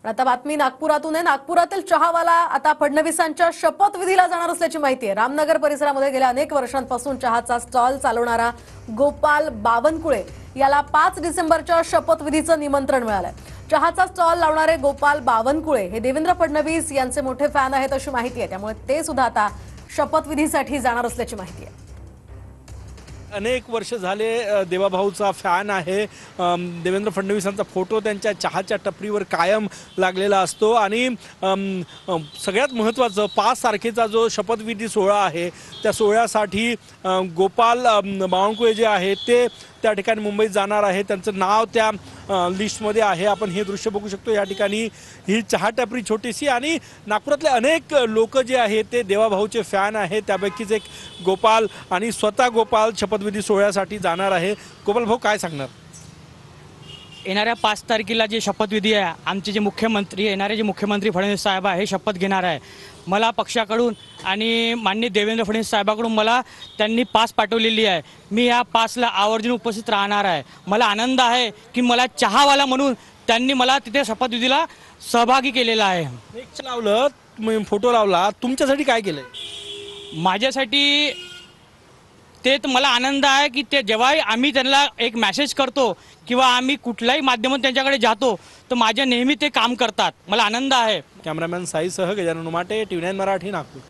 पण आता बातमी नागपुरातून आहे। नागपुरातील चहावाला आता फडणवीसांच्या शपथविधीला जाणार असल्याची माहिती आहे। रामनगर परिसरामध्ये गेल्या अनेक वर्षांपासून चहाचा स्टॉल चालवणारा गोपाल बावनकुळे याला 5 डिसेंबरच्या शपथविधीचं निमंत्रण मिळालंय। चहाचा स्टॉल लावणारे गोपाल बावनकुळे हे देवेंद्र फडणवीस यांचे मोठे फॅन आहेत अशी माहिती आहे। त्यामुळे ते सुद्धा आता शपथविधीसाठी जाणार असल्याची माहिती आहे। अनेक वर्ष झाले देवाभाऊचा फॅन आहे। देवेंद्र फडणवीसांचा फोटो त्यांच्या चहाच्या टपरीवर कायम लागलेला असतो आणि सगळ्यात महत्त्वाचं 5 तारखेचा जो शपथविधी सोहळा आहे त्या सोहळ्यासाठी गोपाल बावनकुळे जे आहे ते त्या ठिकाणी मुंबईत जाणार आहे। त्यांचं नाव त्या लिस्टमध्ये आहे। आपण हे दृश्य बघू शकतो। या ठिकाणी ही चहा टपरी छोटीशी आणि नागपुरातले अनेक लोक जे आहेत ते देवाभाऊचे फॅन आहेत। त्यापैकीच एक गोपाल आणि स्वतः गोपाल शपथविधी सोहळ्यासाठी जाणार आहे। गोपाल भाऊ काय सांगणार? येणाऱ्या 5 तारखेला जे शपथविधी आहे आमचे जे मुख्यमंत्री येणारे जे मुख्यमंत्री फडणवीस साहेब आहे हे शपथ घेणार आहे। मला पक्षाकडून आणि माननीय देवेंद्र फडणवीस साहेबांकडून मला त्यांनी पास पाठवलेली आहे। मी या पासला आवर्जून उपस्थित राहणार आहे। मला आनंद आहे की मला चहावाला म्हणून त्यांनी मला तिथे शपथविधीला सहभागी केलेला आहे। एक लावलं फोटो लावला, तुमच्यासाठी काय केलंय? माझ्यासाठी ते तर मला आनंद आहे की ते जेव्हाही आम्ही त्यांना एक मेसेज करतो किंवा आम्ही कुठल्याही माध्यमातून त्यांच्याकडे जातो तर माझ्या नेहमी ते काम करतात। मला आनंद आहे। कॅमेरामॅन साईसह गजानन उमाटे, TV9 मराठी, नागपूर।